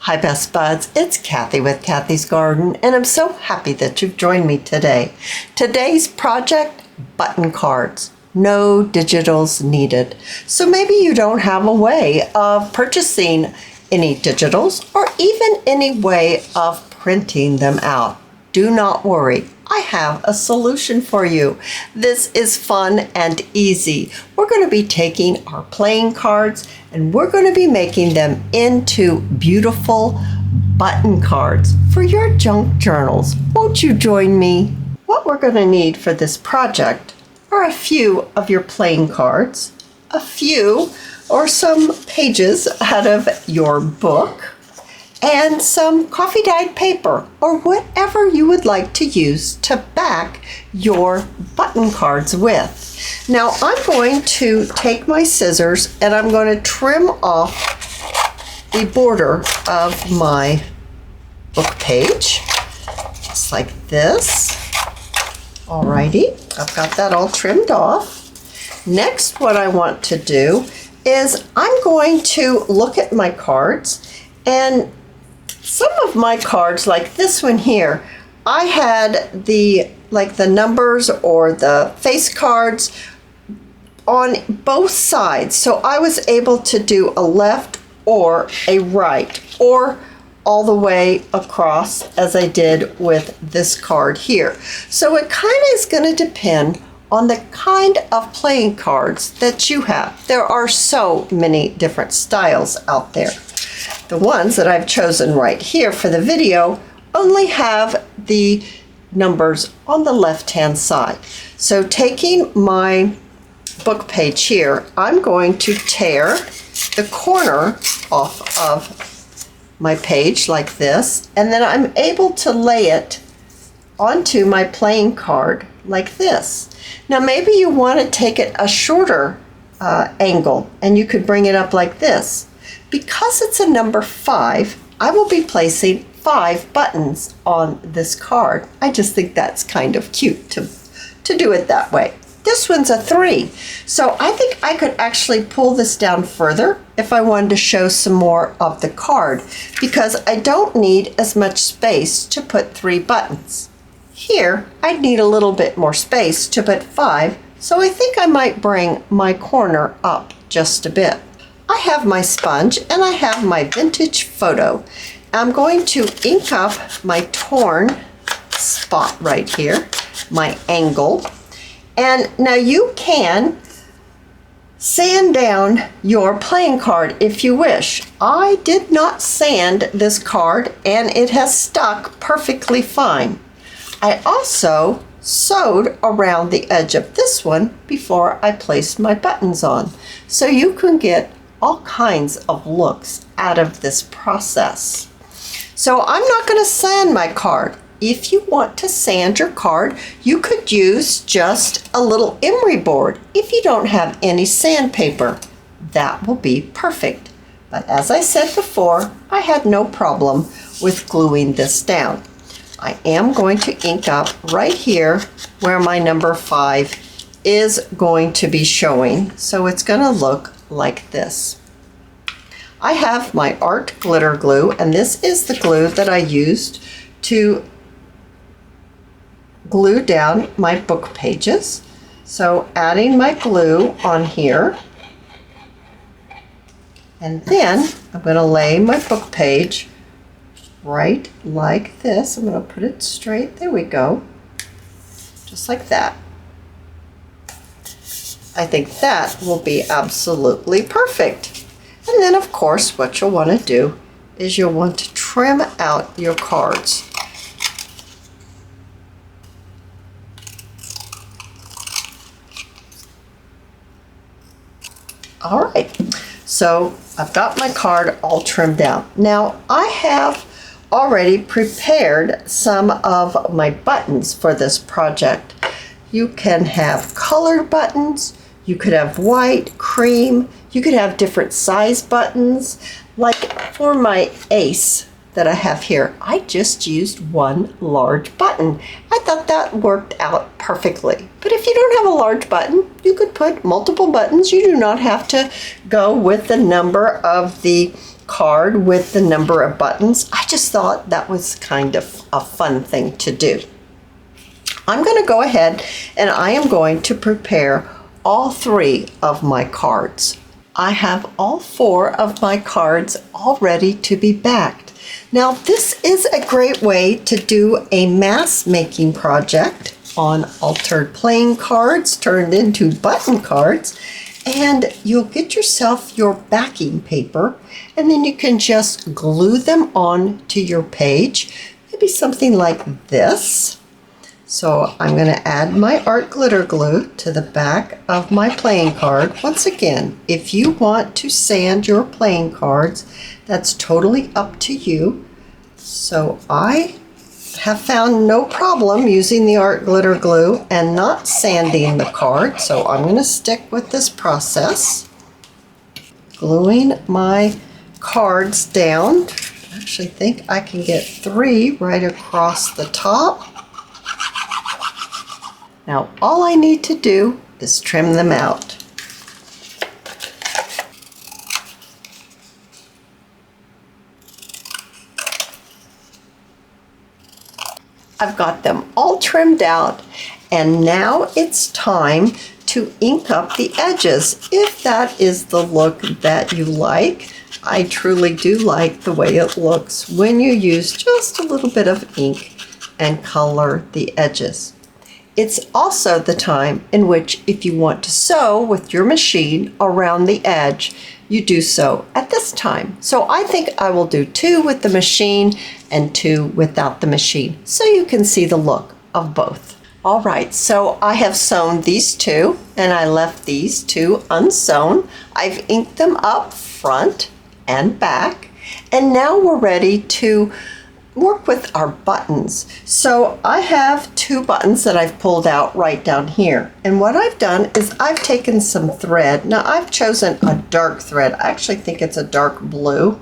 Hi Best Buds, it's Cathy with Cathy's Garden, and I'm so happy that you've joined me today. Today's project, button cards. No digitals needed. So maybe you don't have a way of purchasing any digitals or even any way of printing them out. Do not worry. I have a solution for you. This is fun and easy. We're going to be taking our playing cards and we're going to be making them into beautiful button cards for your junk journals. Won't you join me? What we're going to need for this project are a few of your playing cards, a few or some pages out of your book, and some coffee dyed paper or whatever you would like to use to back your button cards with. Now I'm going to take my scissors and I'm going to trim off the border of my book page, just like this. Alrighty, I've got that all trimmed off. Next, what I want to do is I'm going to look at my cards, and some of my cards, like this one here, I had the numbers or the face cards on both sides. So I was able to do a left or a right or all the way across as I did with this card here. So it kind of is going to depend on the kind of playing cards that you have. There are so many different styles out there. The ones that I've chosen right here for the video only have the numbers on the left-hand side. So taking my book page here, I'm going to tear the corner off of my page like this, and then I'm able to lay it onto my playing card like this. Now maybe you want to take it a shorter angle, and you could bring it up like this. Because it's a number 5, I will be placing 5 buttons on this card. I just think that's kind of cute to do it that way. This one's a 3, so I think I could actually pull this down further if I wanted to show some more of the card, because I don't need as much space to put 3 buttons. Here, I'd need a little bit more space to put 5, so I think I might bring my corner up just a bit. I have my sponge and I have my vintage photo. I'm going to ink up my torn spot right here, my angle. And now you can sand down your playing card if you wish. I did not sand this card and it has stuck perfectly fine. I also sewed around the edge of this one before I placed my buttons on. So you can get all kinds of looks out of this process. So I'm not going to sand my card. If you want to sand your card, you could use just a little emery board. If you don't have any sandpaper, that will be perfect. But as I said before, I had no problem with gluing this down. I am going to ink up right here where my number 5 is going to be showing. So it's going to look like this. I have my art glitter glue, and this is the glue that I used to glue down my book pages. So adding my glue on here, and then I'm going to lay my book page right like this. I'm going to put it straight. There we go. Just like that. I think that will be absolutely perfect. And then of course what you'll want to do is you'll want to trim out your cards. All right, so I've got my card all trimmed out. Now I have already prepared some of my buttons for this project. You can have colored buttons, you could have white, cream, you could have different size buttons. Like for my ace that I have here, I just used one large button. I thought that worked out perfectly. But if you don't have a large button, you could put multiple buttons. You do not have to go with the number of the card with the number of buttons. I just thought that was kind of a fun thing to do. I'm going to go ahead and I am going to prepare all 3 of my cards. I have all 4 of my cards all ready to be backed. Now this is a great way to do a mask making project on altered playing cards turned into button cards, and you'll get yourself your backing paper and then you can just glue them on to your page, maybe something like this. So I'm going to add my art glitter glue to the back of my playing card. Once again, if you want to sand your playing cards, that's totally up to you. So I have found no problem using the art glitter glue and not sanding the card. So I'm going to stick with this process. Gluing my cards down. I actually think I can get 3 right across the top. Now all I need to do is trim them out. I've got them all trimmed out, and now it's time to ink up the edges if that is the look that you like. I truly do like the way it looks when you use just a little bit of ink and color the edges. It's also the time in which if you want to sew with your machine around the edge, you do so at this time. So I think I will do 2 with the machine and 2 without the machine, so you can see the look of both. All right, so I have sewn these 2 and I left these 2 unsewn. I've inked them up front and back, and now we're ready to work with our buttons. So I have 2 buttons that I've pulled out right down here, and what I've done is I've taken some thread. Now I've chosen a dark thread. I actually think it's a dark blue,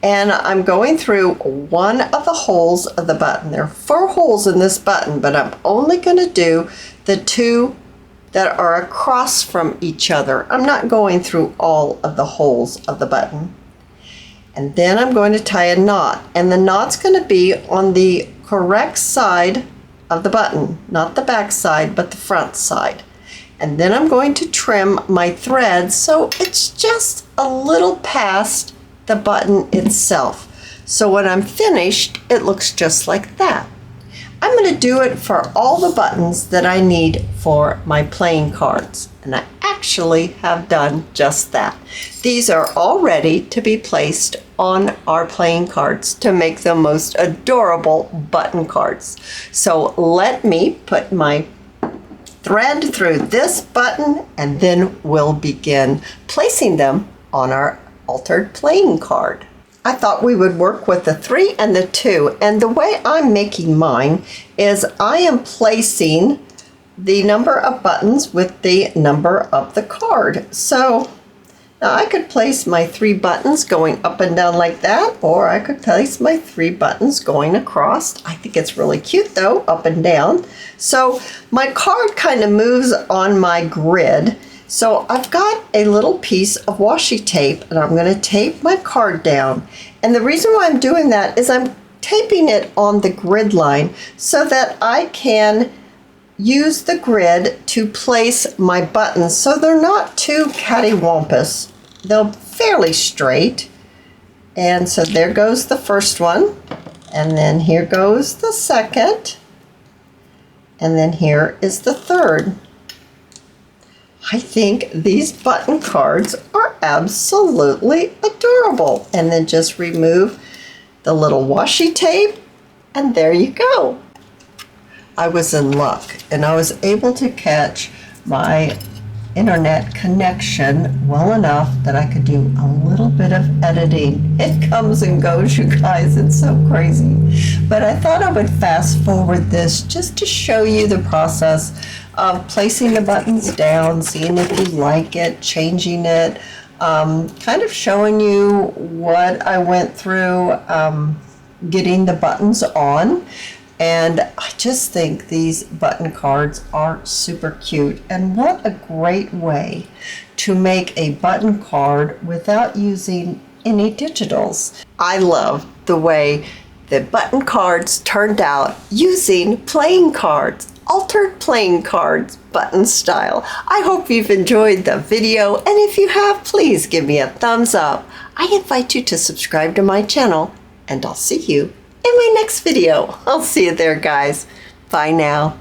and I'm going through one of the holes of the button. There are 4 holes in this button, but I'm only going to do the 2 that are across from each other. I'm not going through all of the holes of the button. And then I'm going to tie a knot, and the knot's going to be on the correct side of the button, not the back side, but the front side. And then I'm going to trim my thread so it's just a little past the button itself. So when I'm finished, it looks just like that. I'm going to do it for all the buttons that I need for my playing cards, and I actually have done just that. These are all ready to be placed on our playing cards to make the most adorable button cards. So let me put my thread through this button, and then we'll begin placing them on our altered playing card. I thought we would work with the 3 and the 2, and the way I'm making mine is I am placing the number of buttons with the number of the card. So now I could place my 3 buttons going up and down like that, or I could place my 3 buttons going across. I think it's really cute though, up and down. So my card kind of moves on my grid. So I've got a little piece of washi tape, and I'm going to tape my card down. And the reason why I'm doing that is I'm taping it on the grid line so that I can use the grid to place my buttons so they're not too cattywampus. They're fairly straight. And so there goes the first one, and then here goes the second, and then here is the third. I think these button cards are absolutely adorable. And then just remove the little washi tape, and there you go. I was in luck, and I was able to catch my internet connection well enough that I could do a little bit of editing. It comes and goes, you guys, it's so crazy. But I thought I would fast forward this just to show you the process of placing the buttons down, seeing if you like it, changing it, kind of showing you what I went through getting the buttons on. And I just think these button cards are super cute, and what a great way to make a button card without using any digitals. I love the way the button cards turned out using playing cards, altered playing cards, button style. I hope you've enjoyed the video, and if you have, please give me a thumbs up. I invite you to subscribe to my channel, and I'll see you in my next video. I'll see you there, guys. Bye now.